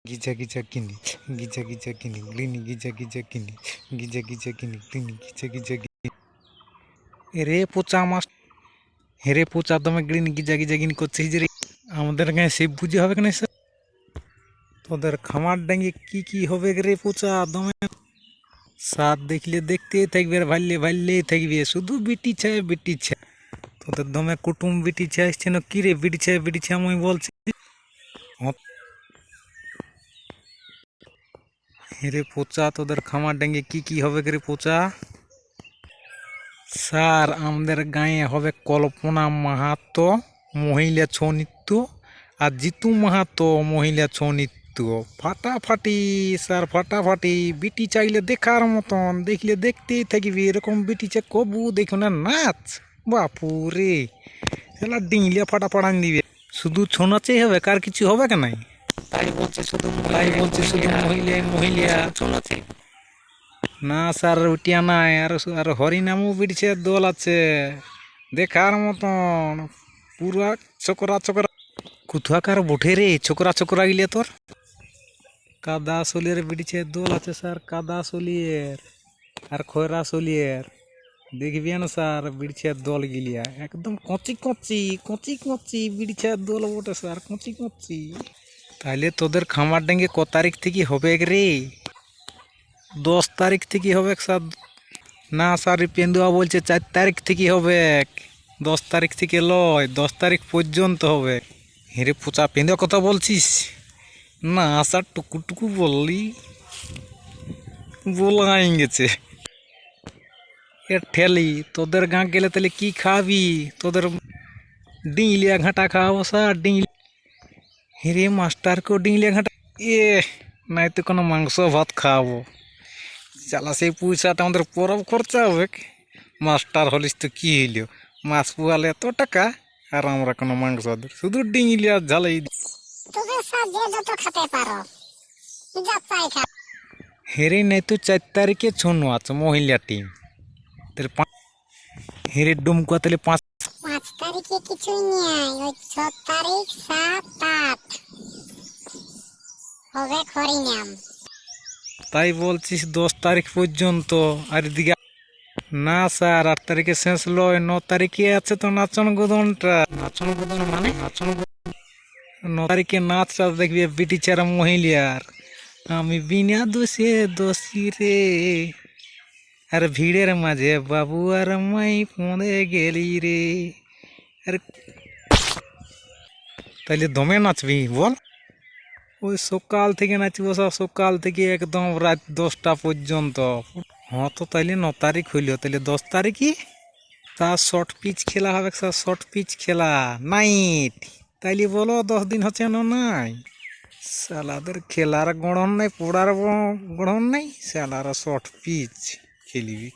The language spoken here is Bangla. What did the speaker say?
গিজা গিজা কিনি গিজা গিজা কিনি গ্লিনি গিজা গিজা কিনি গিজা গিজা কিনি গ্লিনি গিজা গিজা কিনি রে পোচা মাছ হেরে পোচা দমে গ্লিনি গিজা গিজা কিনি করছিস যে রে আমাদের গায়ে সে বুঝে হবে কেন স্যার তোদের খামার ডাঙ্গি কি হবে রে পোচা দমে সাত দেখলে দেখতেই থাকবে আর ভাললেই থাকবে শুধু বিটি ছায় তোদের দমে কুটুম বিটি ছায় আসছে না কি রে বিটি ছায় আমি বলছি হেরে পোচা তোদের খামার ডাঙ্গে কি হবে রে পোচা স্যার আমাদের গাঁয়ে হবে কল্পনা মাহাতো মহিলা ছৌ নৃত্য আর জিতু মাহাতো মহিলা ছৌ নৃত্য ফাটাফাটি স্যার ফাটাফাটি বিটি চাইলে দেখার মতন দেখলে দেখতেই থাকবি এরকম বিটি চা কবু দেখো না নাচ বাপুরে এলা ডিংলিয়া ফাটাফাটান দিবে শুধু ছৌ নাচেই হবে কার কিছু হবে কেন তাই বলছে শুধু মহিলা ছৌ নাচে না স্যার উঠিয়া নাই আর হরিনামও বিড়ছে দোল আছে দেখার মতন পুরা চকরা কুথাকার বঠে রে চকরা গিলে তোর কাদা সলিয়ের বিড়ছে দোল আছে স্যার কাদা সলিয়ের আর খয়রা সলিয়ের দেখবি না স্যার বিড়ছে দল গিলিয়া একদম কচি বিড়ছে দোল বটে স্যার কচি তাইলে তোদের খামার ডাঙ্গে ক তারিখ থেকে হবে রে 10 তারিখ থেকে হবে স্যার না স্যার পেন্দুয়া বলছে 4 তারিখ থেকে হবে 10 তারিখ থেকে লয় 10 তারিখ পর্যন্ত হবে হেরে পোচা পেন্দুয়া কথা বলছিস না স্যার টুকু বললি বলাই গেছে এ ঠেলি তোদের গাঁ গেলে তাহলে কি খাবি তোদের ডিংলিয়া ঘাটা খাওয়াবো স্যার হেরে মাস্টারকেও ডিংলিয়া ঘাটা নাই তো কোনো মাংস ভাত খাওয়াবো চালা সেই পয়সাটা আমাদের পরব খরচা হবে মাস্টার হলিস তো কি হইল মাছ পোয়ালে এত টাকা আর আমরা কোনো মাংস শুধু ডিঙিলি আর ঝালাই হেরে নাই তো 4 তারিখে ছুনো আছে মহিলা টিম হেরে ডুমকুয়া তাহলে 5 তারিখে কিছুই নেই ওই 6 তারিখ 7 8 হবে হরিনাম তাই বলছিস 10 তারিখ পর্যন্ত আর এদিকে না স্যার 8 তারিখে শেষ লয় 9 তারিখে আছে তো নাচন গোদনটা 9 তারিখে নাচ দেখবি বিটি ছাড়া মহিলার আমি বিনা দোষী রে আর ভিড়ের মাঝে বাবু আর মাই পৌঁছে গেলি রে আরে তাইলে দমে নাচবি বল ওই সকাল থেকে নাচবো সকাল থেকে একদম রাত 10টা পর্যন্ত হ্যাঁ তো তাইলে 9 তারিখ হইল তাইলে 10 তারিখই তার শর্ট পিচ খেলা হবে শর্ট পিচ খেলা নাইট তাইলে বলো 10 দিন হচ্ছে না নাই সালাদের খেলার গড়ন নাই পড়ার গড়ন নাই সালারা শর্ট পিচ খেলিবি